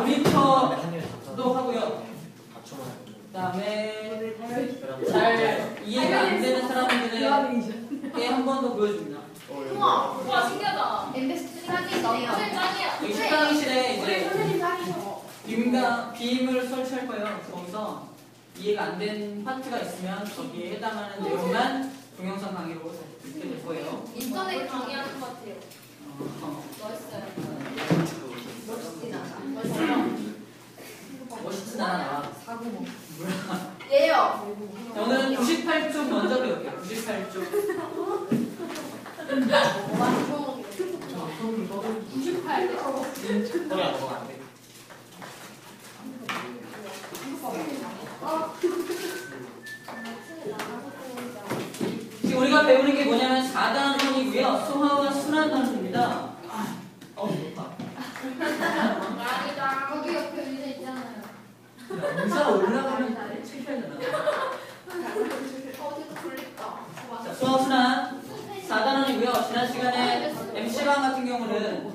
모니터도 하고요. 그다음에 잘 이해가 안 되는 사람들에게 한 번 더 보여줍니다. 우와 신기하다. MBC 너무 짱이야. 여기 식당실에 이제 빔을 설치할 거예요. 거기서 이해가 안 된 파트가 있으면 거기에 해당하는 내용만 동영상 강의로 듣게 될 거예요. 인터넷 강의하는 것 같아요. 멋있어요. 멋있진 않아. 사고모. 예요. 자, 오늘은 98쪽 먼저 배울게요. 98쪽. 98. 지금 우리가 배우는 게 뭐냐면 4단원이고요. 소화와 순환단원입니다. 높아. 아니다. 거기 옆에 의자 있잖아요. 의자 올라가면 창피하잖아. 어디서 돌릴까? 자, 소화 순환 4단원이고요. 지난 시간에 MC방 같은 경우는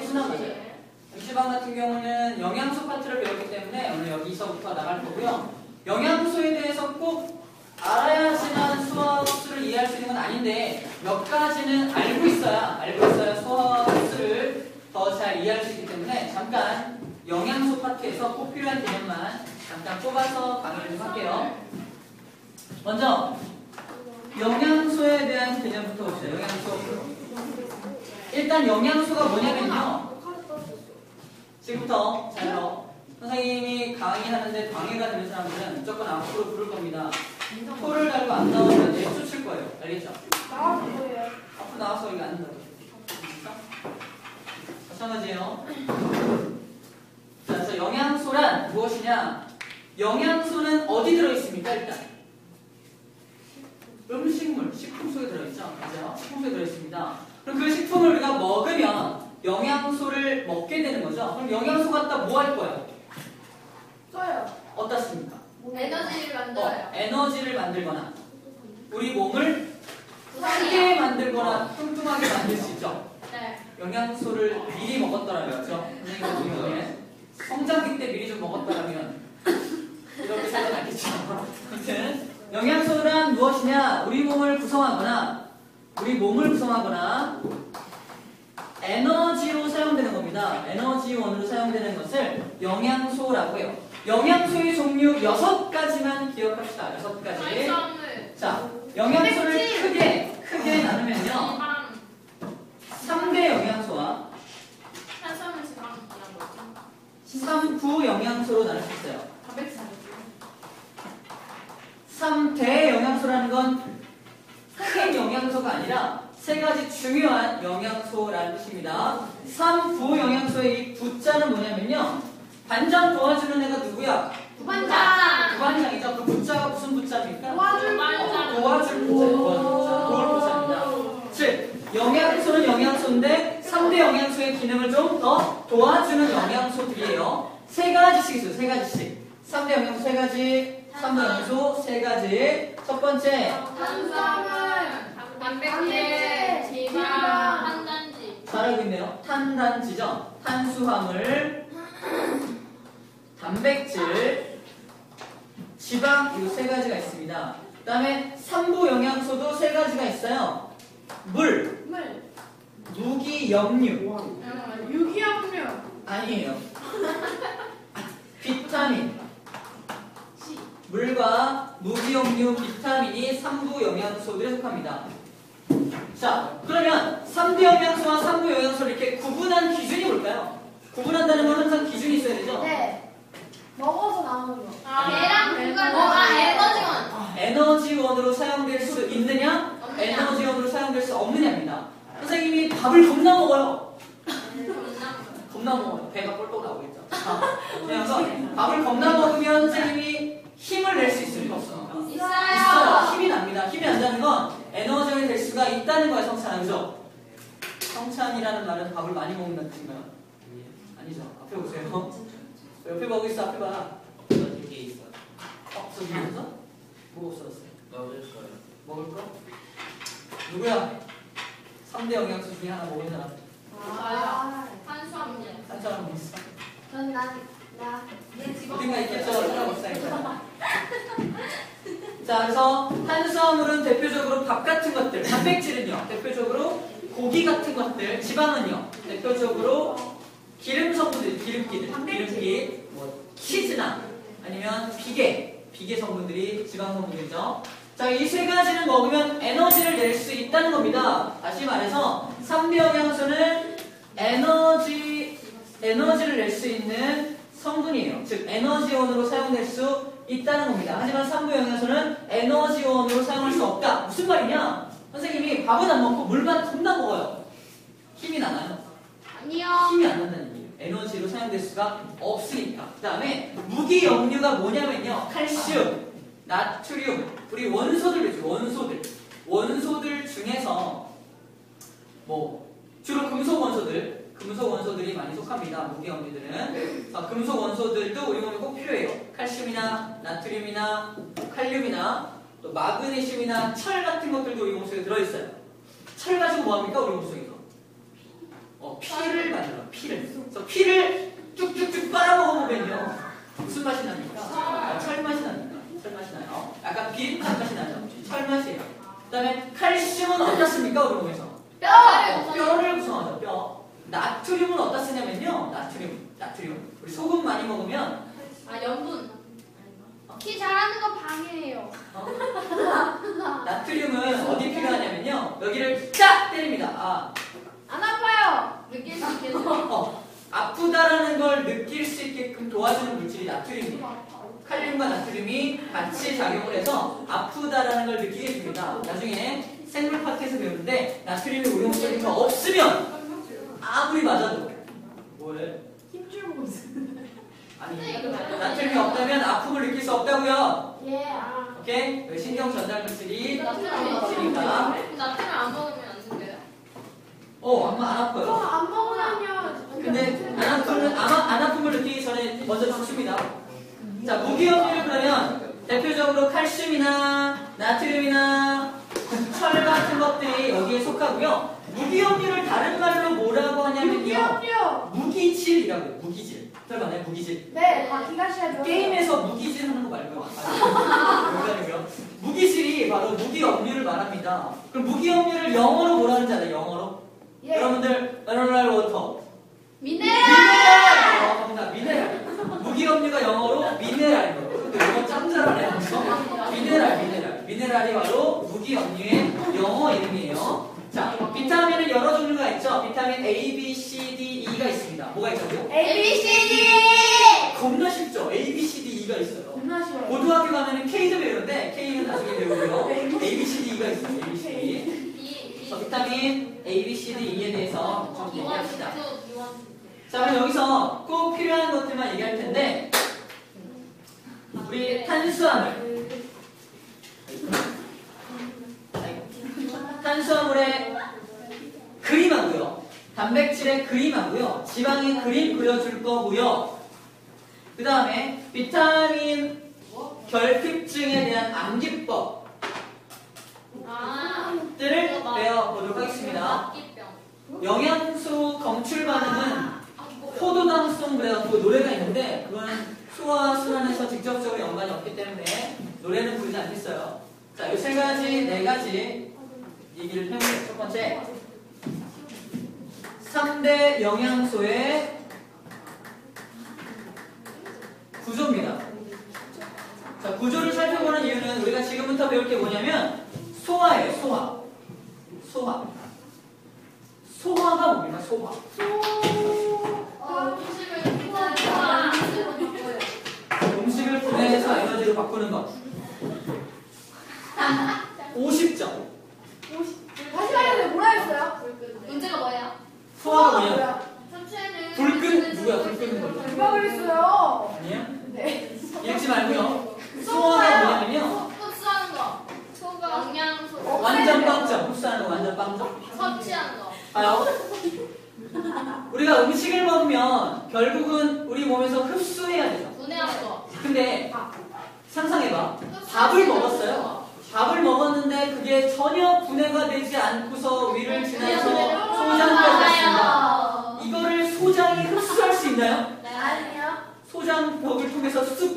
순환 맞아요. MC방 같은 경우는 영양소 파트를 배웠기 때문에 오늘 여기서부터 나갈 거고요. 영양소에 대해서 꼭 알아야지만 소화 흡수를 이해할 수 있는 건 아닌데 몇 가지는 알고 있어야 소화 흡수를 더 잘 이해할 수 있기 때문에 잠깐 영양소 파트에서 꼭 필요한 개념만 잠깐 뽑아서 강의를 좀 할게요. 먼저 영양소에 대한 개념부터 봅시다. 영양소. 일단 영양소가 뭐냐면요. 지금부터 잘 들어. 선생님이 강의하는데 방해가 되는 사람들은 무조건 앞으로 부를 겁니다. 코를 달고 안 나오면 내쫓을 거예요. 알겠죠? 앞으로 나와서 여기 앉는다고. 마찬가지예요. 자, 그래서 영양소란 무엇이냐? 영양소는 어디 들어있습니까? 일단 음식물, 식품 속에 들어있죠? 맞아요? 식품 속에 들어있습니다. 그럼 그 식품을 우리가 먹으면 영양소를 먹게 되는 거죠? 그럼 영양소 갖다 뭐 할 거예요? 써요. 어떻습니까? 에너지를 만들어요. 에너지를 만들거나 우리 몸을 구성이요. 크게 만들거나 뚱뚱하게 만들 수 있죠? 네. 영양소를 미리 먹었더라면, 그렇죠? 선생님 같은 경우에 성장기 때 미리 좀 먹었더라면 이렇게 살지 않겠죠? 아무튼 영양소란 무엇이냐? 우리 몸을 구성하거나 에너지로 사용되는 겁니다. 에너지원으로 사용되는 것을 영양소라고 해요. 영양소의 종류 6가지만 기억합시다. 6가지. 자, 영양소를 크게 나누면요. 3대 영양소와 탄수화물 지방 이런 거. 3부 영양소로 나눌 수 있어요. 3대 영양소라는 건 큰 영양소가 아니라 3가지 중요한 영양소라는 뜻입니다. 3부 영양소의 이 부자는 뭐냐면요. 반장 도와주는 애가 누구야? 부반장이죠. 그 부자가 무슨 부자입니까? 도와줄 부자예요. 도울 부자입니다. 즉, 영양소는 영양소인데 3대 영양소의 기능을 좀 더 도와주는 영양소들이에요. 3가지씩 있어요. 3가지씩. 3대 영양소 3가지, 3대 영양소 3가지. 첫 번째, 탄수화물, 단백질, 지방, 탄단지. 잘알고 있네요. 탄단지죠. 탄수화물, 단백질, 지방, 이 3가지가 있습니다. 그 다음에 3부 영양소도 3가지가 있어요. 물, 무기, 염류. 유기염류. 아니에요. 비타민. 물과 무기염류, 비타민이 3부 영양소들에 속합니다. 자, 그러면 3대 영양소와 3부 영양소를 이렇게 구분한 기준이 뭘까요? 구분한다는 건 항상 기준이 있어야 되죠? 네. 먹어서 나오는 거. 얘랑 에너지원. 에너지원으로 사용될 수 있느냐? 없느냐? 에너지원으로 사용될 수 없느냐입니다. 선생님이 밥을 겁나 먹어요. 겁나 먹어요. 배가 꼴꼴 나오겠죠. 그래서 밥을 겁나 먹으면 선생님이 힘을 낼 수 있습니까? 없습니까? 있어요. 힘이 납니다. 힘이 난다는 건 에너지원이 될 수가 있다는 거예요. 성찬아, 그죠? 성찬이라는 말은 밥을 많이 먹는다는 뜻인가요? 아니죠. 앞에 보세요. 옆에 보고 있어. 앞에 봐. 이게 있어. 저기 있어? 뭐 없어졌어요? 먹을 거예요. 먹을 거? 누구야? 3대 영양소 중에 하나 먹은 사람. 탄수화물. 한 사람 있어? 난 자, 그래서 탄수화물은 대표적으로 밥 같은 것들, 단백질은요, 대표적으로 고기 같은 것들, 지방은요, 대표적으로 기름 성분들, 기름기, 뭐 치즈나 아니면 비계 성분들이 지방 성분이죠. 자, 이 세 가지는 먹으면 에너지를 낼 수 있다는 겁니다. 다시 말해서 3비 영양소는 에너지를 낼 수 있는 성분이에요. 즉 에너지원으로 사용될 수 있다는 겁니다. 하지만 3부 영양소는 에너지원으로 사용할 수 없다. 무슨 말이냐? 선생님이 밥은 안 먹고 물만 겁나 먹어요. 힘이 나나요? 아니요. 힘이 안 난다는 얘기예요. 에너지로 사용될 수가 없으니까. 그 다음에 무기염류가 뭐냐면요. 칼슘, 나트륨, 우리 원소들 중에서 뭐 주로 금속 원소들이 많이 속합니다. 무기염류들은. 금속 원소들도 우리 몸에 꼭 필요해요. 칼슘이나 나트륨이나 칼륨이나 또 마그네슘이나 철 같은 것들도 우리 몸속에 들어있어요. 철 가지고 뭐합니까? 우리 몸속에서 피를 만들어요. 그래서 피를 쭉쭉쭉 빨아먹어보면요. 무슨 맛이 납니까? 철 맛이 납니다. 철 맛이 나요. 약간 비릿한 맛이 나죠. 철 맛이에요. 그 다음에 칼슘은 어떻습니까? 우리 몸에서? 뼈를 구성하죠. 뼈. 나트륨은 어디다 쓰냐면요. 나트륨. 우리 소금 많이 먹으면 염분. 키 잘하는 거 방해해요. 나트륨은 어디 필요하냐면요. 여기를 쫙 때립니다. 안 아파요. 느낄 수 있겠죠? 아프다라는 걸 느낄 수 있게끔 도와주는 물질이 나트륨이에요. 칼륨과 나트륨이 같이 작용을 해서 아프다라는 걸 느끼게 해줍니다. 나중에 생물 파트에서 배우는데 나트륨이 우리 몸속에 없으면 아무리 맞아도 뭐해? 힘줄 보고 있어. 아니 나트륨이 없다면 아픔을 느낄 수 없다고요. 예. 오케이? 여기 신경 전달 물질이 나트륨 있으니까. 안 먹으면 안 된대요? 안 아파요. 안 먹으면요. 근데 안 아픔을 느끼기 전에 먼저 죽습니다. 자, 무기염류를 그러면 대표적으로 칼슘이나 나트륨이나 철 같은 것들이 여기에 속하고요. 무기염류를 다른 말로 뭐라고 하냐면요. 무기질이라고요. 무기질. 들어봤나요? 무기질. 네, 기가 시야 게임에서 무기질 하는 거 말고요. 농담이고요. 무기질이 바로 무기염류를 말합니다. 그럼 무기염류를 영어로 뭐라 하는지 알아요? 영어로? 예. 여러분들 미네랄 워터. 미네랄. 미네랄. 무기염류가 영어로 미네랄이에요. 근데 이거 짱 잘하네요. 미네랄이 바로 무기염류의 영어 이름이에요. 자, 비타민은 여러 종류가 있죠. 비타민 A, B, C, D, E가 있습니다. 뭐가 있다고요? A, B, C, D. 겁나 쉽죠? A, B, C, D, E가 있어요. 겁나 쉬워요. 고등학교 가면은 K도 배우는데 K는 나중에 배우고요. A, B, C, D, E가 있어요. A, B, C, D. 그래서 비타민 A, B, C, D, E에 대해서 좀 얘기합시다. 자, 그럼 여기서 꼭 필요한 것들만 얘기할 텐데 우리 탄수화물의 그림하고요, 단백질의 그림하고요, 지방의 그림 그려줄 거고요. 그 다음에 비타민 결핍증에 대한 암기법들을 배워보도록 하겠습니다. 영양소 검출 반응은 포도당송 그래가지고 노래가 있는데 그거는 소화 순환에서 직접적으로 연관이 없기 때문에 노래는 부르지 않겠어요. 자, 이 세 가지, 네 가지 얘기를 해볼게요. 첫 번째, 3대 영양소의 구조입니다. 자, 구조를 살펴보는 이유는 우리가 지금부터 배울 게 뭐냐면 소화예요. 소화가 뭡니까? 소화. 음식을 분해해서 에너지로 바꾸는 것. 50점. 다시 말해도 뭐라 했어요? 문제가 뭐예요? 소화가 뭐냐? 삼촌은 불 끄는 걸로. 누가 그랬어요? 아니에요? 네. 읽지 말고요. 소화가 뭐냐면요. 흡수하는 거. 소가 영양소. 완전 빵점. 흡수하는 거 완전 빵점. 섭취하는 거. 봐요. 우리가 음식을 먹으면 결국은 우리 몸에서 흡수해야 되죠. 분해하는 거. 근데 상상해봐. 밥을 먹었어요. 밥을 먹었는데 그게 전혀 분해가 되지 않고서 위를 지나서 소장까지 갔습니다. 이거를 소장이 흡수할 수 있나요? 아니요. 소장 벽을 통해서 쑥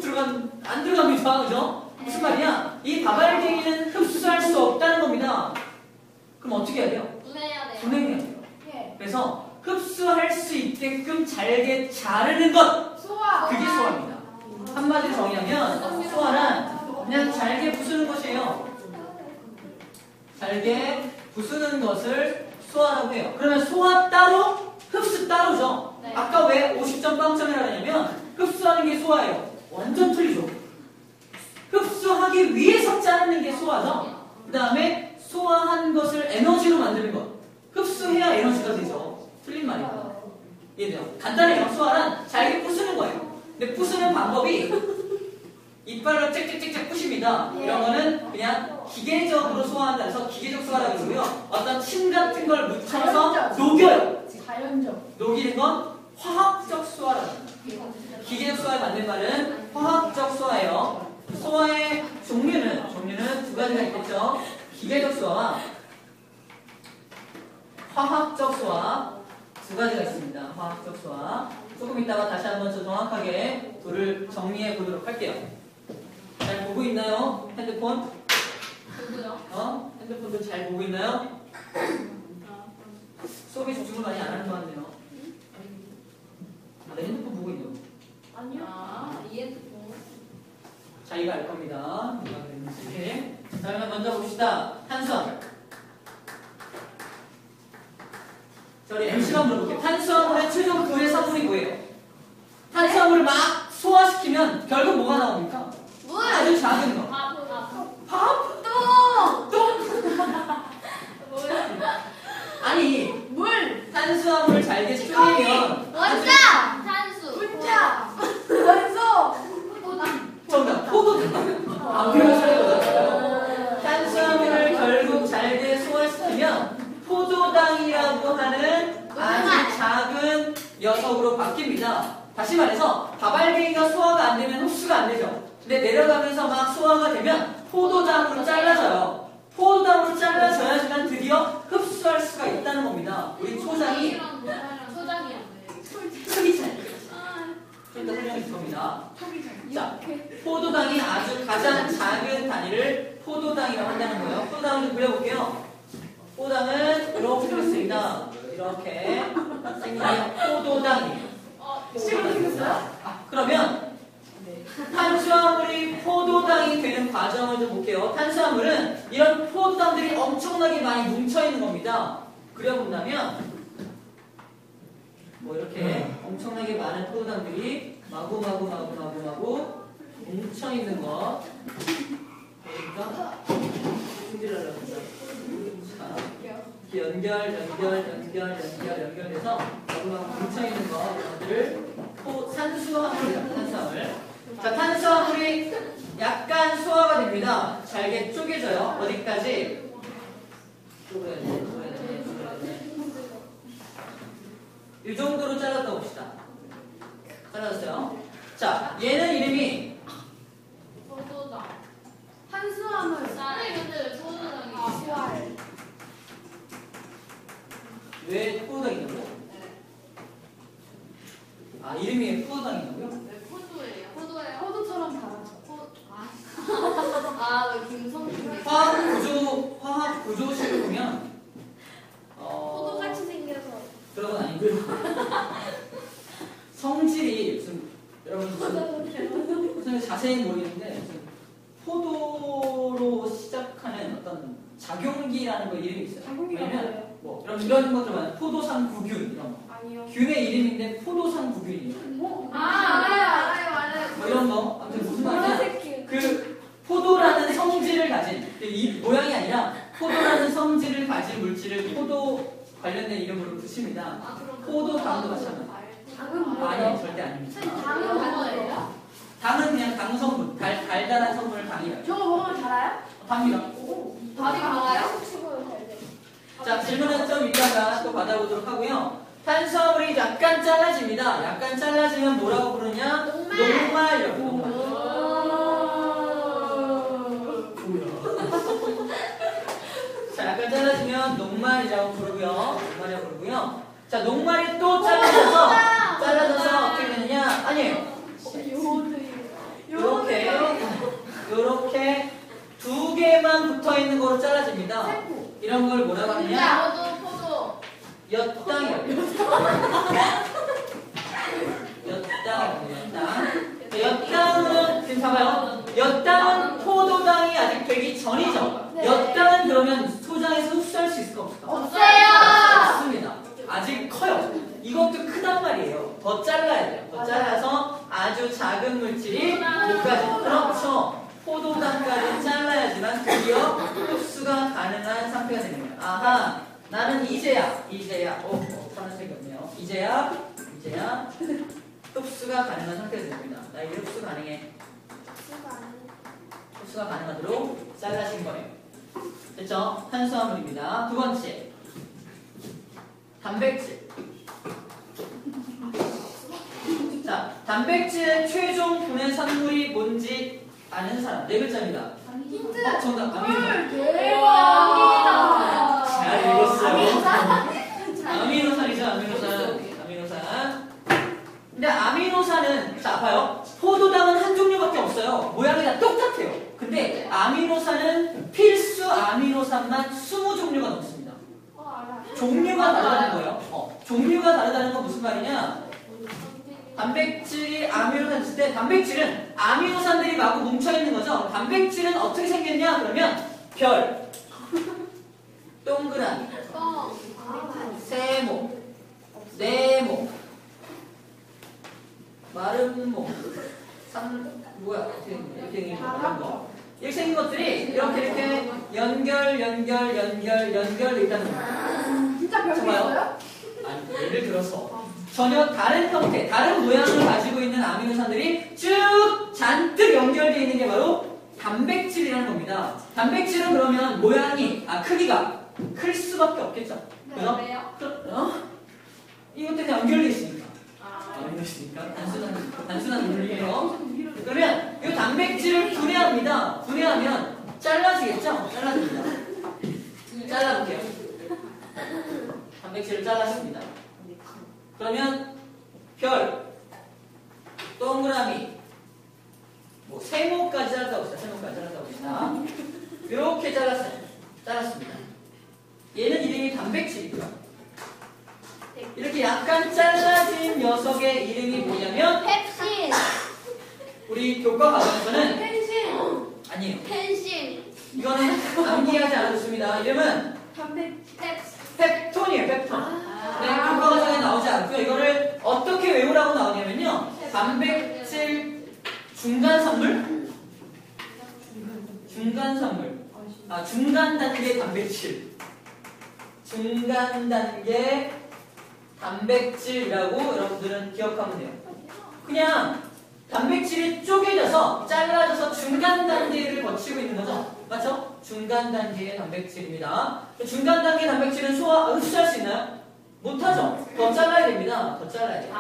안 들어갑니다. 그죠? 무슨 말이야? 이 바발갱이는 흡수할 수 없다는 겁니다. 그럼 어떻게 해야 돼요? 분해해야 돼요. 분해해야 돼요. 예. 그래서 흡수할 수 있게끔 잘게 자르는 것, 소화. 그게 소화입니다. 한마디로 정의하면 소화는 그냥 잘게 부수는 것이에요. 잘게 부수는 것을 소화라고 해요. 그러면 소화 따로, 흡수 따로죠. 네. 아까 왜 50점 빵점이라고 하냐면 흡수하는 게 소화예요. 완전 틀리죠. 흡수하기 위해서 자르는 게 소화죠. 그 다음에 소화한 것을 에너지로 만드는 것. 흡수해야 에너지가 되죠. 틀린 말입니다. 이해돼요? 간단해요. 소화는 잘게 부수는 거예요. 근데 부수는 방법이 이빨로 짹짹짹짹 부십니다. 이런 거는 그냥 기계적으로 소화한다 해서 기계적 소화라고 그러고요. 어떤 침 같은 걸 묻혀서 녹여요. 자연적. 녹이는 건 화학적 소화라고 합니다. 기계적 소화에 맞는 말은 화학적 소화예요. 소화의 종류는 두 가지가 있겠죠. 기계적 소화와 화학적 소화 두 가지가 있습니다. 화학적 소화. 조금 이따가 다시 한번 더 정확하게 둘을 정리해 보도록 할게요. 잘 보고 있나요? 핸드폰? 누구요? 핸드폰도 잘 보고 있나요? 수업에 집중을 많이 안 하는 것 같네요. 내 핸드폰 보고 있냐고. 아니요. 아, 이 핸드폰. 자기가 알 겁니다. 누가 그랬는지. 자, 그러면 먼저 봅시다. 탄수화물. 저희 MC가 물어볼게요. 탄수화물의 최종 구의 성분이 뭐예요? 탄수화물을 막 소화시키면 결국 뭐가 나옵니까? 물! 아주 작은 거. 밥? 아니, 물. 탄수화물을 잘게 쪼개면 원자! 탄수! 분자. 원소. 정답, 포도당. 아, 그래서 살려줬어요. 탄수화물을 결국 잘게 소화시키면 포도당이라고 하는 아주 작은 녀석으로 바뀝니다. 다시 말해서 바발갱이가 소화가 안 되면 흡수가 안 되죠. 근데 내려가면서 막 소화가 되면 포도당으로 잘라져요. 포도당으로 잘라져야지만 드디어 흡수할 수가 있다는 겁니다. 우리 초장이 초장이야. 크기 차이. 좀 더 설명해 줄 겁니다. 자, 포도당이 아주 가장 작은 단위를 포도당이라고 한다는 거예요. 포도당을 좀 그려볼게요. 포도당은 이렇게 생겼습니다. 이렇게 생긴 게 포도당이에요. 실제로 생겼어요? 그러면 탄수화물이 포도당이 되는 과정을 좀 볼게요. 탄수화물은 이런 포도당들이 엄청나게 많이 뭉쳐있는 겁니다. 그려본다면 뭐 이렇게 엄청나게 많은 포도당들이 마구마구 뭉쳐있는 거 그러니까 신데렐라 연결돼서 마구마구 뭉쳐있는 거 이것들을 산수화물이라고 탄수화물. 자, 탄수화물이 약간 소화가 됩니다. 잘게 쪼개져요. 어디까지? 쪼개야 돼. 이 정도로 잘랐다 봅시다. 잘랐어요. 자, 얘는 이름이 포도당. 탄수화물. 아니, 근데 포도당이. 소화를. 왜 포도당이냐고요? 아, 이름이 포도당이냐고요? 왜 포도예요? 포도예요? 포도처럼 달아져. 왜 김성준. 화학 구조식을 보면 포도같이 생겨서. 그런 건 아니고요. 성질이 여러분 무슨 자세히 모르겠는데 무슨 포도로 시작하는 어떤 작용기라는 거 이름이 있어요. 작용기가 왜냐면 뭐예요? 뭐 이런 것들 많아요. 포도산 구균 이런 거. 아니요. 균의 이름인데 포도산 구균이에요. 알아요. 뭐 이런 거 아무튼 무슨 말이냐? 보라색 그 포도라는 성질을 가진 이 모양이 아니라 포도라는 성질을 가진 물질을 포도 관련된 이름으로 붙입니다. 포도당도 마찬가지. 당은 뭐예요? 아니요, 절대 아닙니다. 당은 뭐예요? 당은 그냥 당 성분, 달달한 성분을 당이라고. 저거 먹으면 달아요? 답니다. 밥이 나와요? 자, 질문은 좀 이따가 또 받아보도록 하고요. 탄수화물이 약간 잘라집니다. 약간 잘라지면 뭐라고 부르냐? 녹말이라고. 녹말. 자, 약간 잘라지면 녹말이라고 부르고요. 녹말이라고 부르고요. 자, 녹말이 또 잘라져서 어떻게 되느냐? 아니에요. 요렇게 이런 걸 뭐라고 하느냐? 포도. 엿땅이라고. 엿땅은 지금 봐봐요. 엿땅은 포도당이 아직 되기 전이죠. 네. 엿땅은 그러면 소장에서 흡수할 수 있을까 없을까? 없어요. 없습니다. 아직 커요. 이것도 크단 말이에요. 더 잘라야 돼요. 더 잘라서 아주 작은 물질이 뭐까지? 그렇죠. 포도당까지 잘라야지만 드디어 흡수가 가능한 상태가 되는 거예요. 아하, 나는 이제야. 파란색이 없네요. 이제야 흡수가 가능한 상태가 됩니다. 나 이제 흡수 가능해. 흡수가 가능하도록 잘라진 거예요. 됐죠? 탄수화물입니다. 두 번째, 단백질. 자, 단백질의 최종 분해 산물이 뭔지 아는 사람. 네 글자입니다. 힌트. 정답. 아미노산. 대박이다. 잘 읽었어요. 아미노산이죠. 아미노산. 근데 아미노산은, 자, 봐요. 포도당은 한 종류밖에 없어요. 모양이 다 똑같아요. 근데 아미노산은 필수 아미노산만 20종류가 넘습니다. 종류가 다르다는 거예요. 종류가 다르다는 건 무슨 말이냐? 단백질이 아미노산 있을 때 단백질은 아미노산들이 마구 뭉쳐있는 거죠. 단백질은 어떻게 생겼냐? 그러면 별, 동그라미, 세모, 네모, 마른 모, 이렇게 생긴 것들이 이렇게 연결 있다는 거예요. 진짜 별게 정말요? 있어요? 아니, 예를 들어서 전혀 다른 형태, 다른 모양을 가지고 있는 아미노산들이 쭉 잔뜩 연결되어 있는 게 바로 단백질이라는 겁니다. 단백질은 그러면 크기가 클 수밖에 없겠죠. 그죠? 이것들이 연결되어 있으니까. 단순한 논리예요. 그러면 이 단백질을 분해합니다. 분해하면 잘라지겠죠? 잘라집니다. 잘라볼게요. 단백질을 잘랐습니다. 그러면 별, 동그라미, 세모까지 잘랐다고 봅시다. 이렇게 잘랐습니다. 얘는 이름이 단백질이고요. 이렇게 약간 잘라진 녀석의 이름이 뭐냐면 펩신. 우리 교과 과정에서는 펜신. 아니에요. 펜신. 이거는 암기하지 않아도 좋습니다. 이름은 펩톤이에요. 펩톤. 네, 교과 과정에 나오지 않고요. 이거를 어떻게 외우라고 나오냐면요. 단백질 중간 단계 단백질. 중간 단계 단백질이라고 여러분들은 기억하면 돼요. 그냥 단백질이 쪼개져서 잘라져서 중간 단계를 거치고 있는 거죠. 맞죠? 중간 단계의 단백질입니다. 중간 단계 단백질은 흡수할 수 있나요? 못하죠. 더 잘라야 됩니다. 더 잘라야 돼요.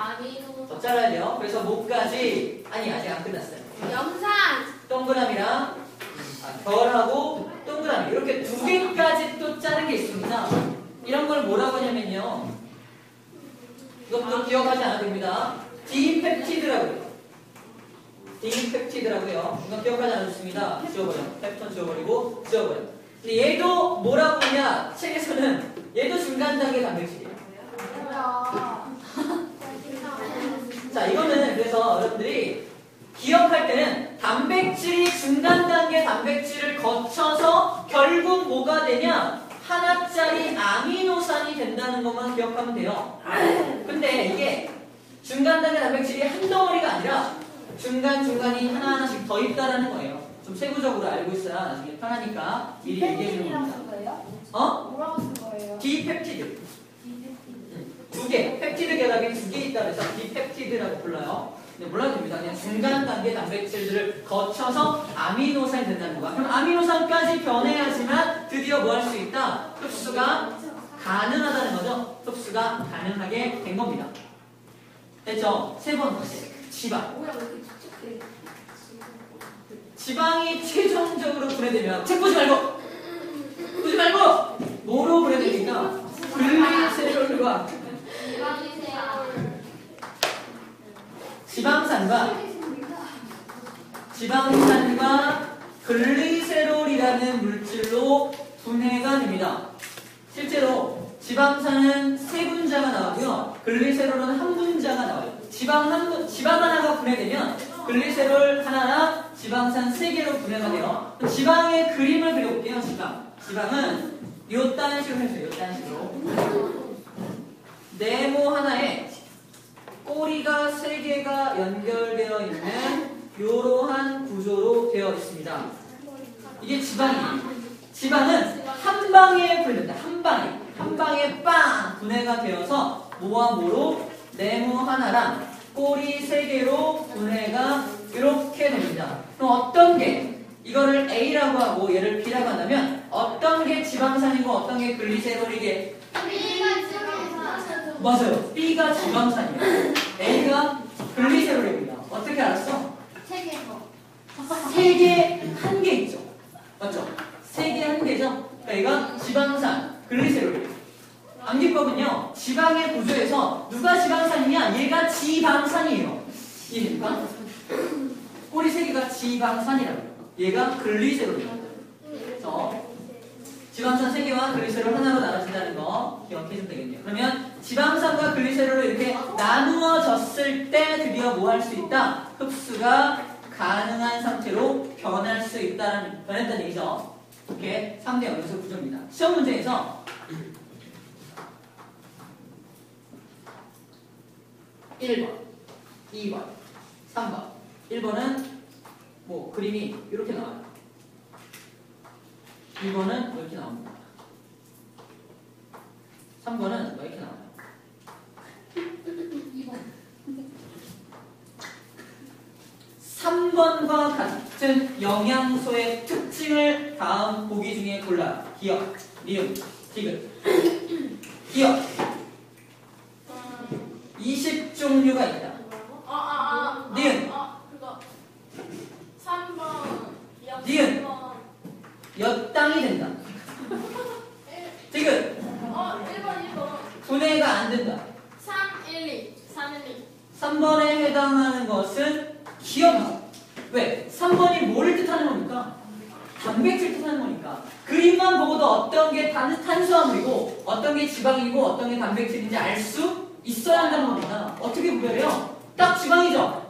더 잘라야 돼요. 그래서 목까지 아직 안 끝났어요. 염산. 동그라미랑 별하고 동그라미 이렇게 두 개까지 또 자른 게 있습니다. 이런 걸 뭐라고 하냐면요. 이것도 기억하지 않아도 됩니다. 디펙티드라고요. 이건 기억하지 않았습니다. 지워버려. 펩톤 지워버리고 지워버려. 근데 얘도 뭐라고 하냐? 책에서는 얘도 중간 단계 단백질이에요. 자, 이거는 그래서 여러분들이 기억할 때는 단백질이 중간 단계 단백질을 거쳐서 결국 뭐가 되냐? 하나짜리 아미노산이 된다는 것만 기억하면 돼요. 근데 이게 중간 단계 단백질이 한 덩어리가 아니라 중간중간이 하나하나씩 더 있다라는 거예요. 좀 세부적으로 알고 있어야 나중에 편하니까 미리 얘기해 주는 겁니다. 뭐라고 쓴 거예요? 디펩티드. 두 개, 펩티드 결합이 두 개 있다 그래서 디펩티드라고 불러요. 근데 몰라도 됩니다. 그냥 중간 단계 단백질들을 거쳐서 아미노산이 된다는 거야. 그럼 아미노산까지 변해야지만 드디어 뭐 할 수 있다? 흡수가 가능하다는 거죠. 흡수가 가능하게 된 겁니다. 됐죠? 세 번째, 지방. 지방이 최종적으로 분해되면 책 보지 말고 뭐로 분해됩니까? 글리세롤과 지방산과 글리세롤이라는 물질로 분해가 됩니다. 실제로 지방산은 3분자가 나오고요. 글리세롤은 1분자가 나와요. 지방 하나가 분해되면 글리세롤 하나랑 지방산 3개로 분해가 돼요. 지방의 그림을 그려볼게요. 지방은 요딴 식으로 해주세요. 요딴 식으로. 네모 하나에 꼬리가 3개가 연결되어 있는 이러한 구조로 되어 있습니다. 이게 지방이에요. 지방은 한 방에 분해된다. 한 방에 빵 분해가 되어서 뭐와 뭐로 네모 하나랑 꼬리 3개로 분해가 이렇게 됩니다. 그럼 어떤 게 이거를 A라고 하고 얘를 B라고 한다면 어떤 게 지방산이고 어떤 게 글리세롤이게? 맞아요. B가 지방산이에요. A가 글리세롤입니다. 어떻게 알았어? 3개, 1개 있죠. 맞죠? 3개, 1개죠? 그러니까 얘가 지방산, 글리세롤이에요. 암기법은요, 지방의 구조에서 누가 지방산이냐? 얘가 지방산이에요. 이해됩니까? 꼬리 3개가 지방산이라고. 얘가 글리세롤이에요. 그래서 지방산 3개와 글리세롤 하나로 나눠진다는 거 기억해주면 되겠네요. 그러면 지방산과 글리세롤로 이렇게 나누어졌을 때 드디어 뭐 할 수 있다? 흡수가 가능한 상태로 변했다는 얘기죠. 이렇게 3대 연속 구조입니다. 시험 문제에서 1번, 2번, 3번. 1번은 뭐 그림이 이렇게 나와요. 2번은 이렇게 나옵니다. 3번은 이렇게 나와요. 3번과 같은 영양소의 특징을 다음 보기 중에 골라. 기억, 리음, 디귿. 기억. 20종류가 있다. 니은. 그거 3번. 니은. 엿당이 된다. 디귿. 1번. 분해가 안 된다. 312. 3번에 해당하는 것은 기억이죠. 왜? 3번이 뭐를 뜻하는 겁니까? 단백질 뜻하는 거니까. 그림만 보고도 어떤 게 탄수화물이고 어떤 게 지방이고 어떤 게 단백질인지 알 수 있어야 한다는 겁니다. 어떻게 구별해요? 딱 지방이죠.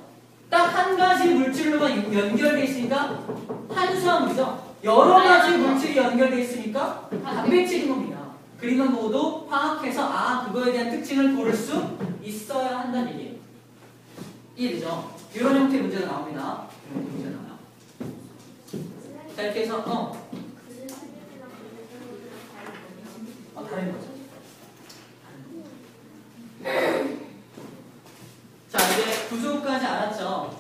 딱 한 가지 물질로만 연결되어 있으니까 탄수화물이죠. 여러 가지 물질이 연결되어 있으니까 단백질인 겁니다. 그림만 보고도 파악해서 그거에 대한 특징을 고를 수 있어야 한다는 얘기예요. 이해되죠? 이런 형태의 문제가 나옵니다. 이런 형태의 문제가 나와요. 자, 이렇게 해서 다른 거죠. 자, 이제 구조까지 알았죠?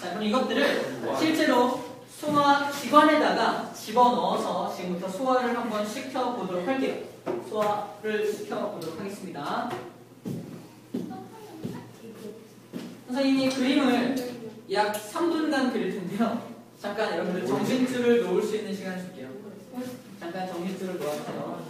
자, 그럼 이것들을 실제로 소화 기관에다가 집어넣어서 지금부터 소화를 한번 시켜보도록 할게요. 소화를 시켜보도록 하겠습니다. 선생님이 그림을 약 3분간 그릴 텐데요. 잠깐 여러분들 정신줄을 놓을 수 있는 시간 줄게요. 잠깐 정신줄을 놓아주세요.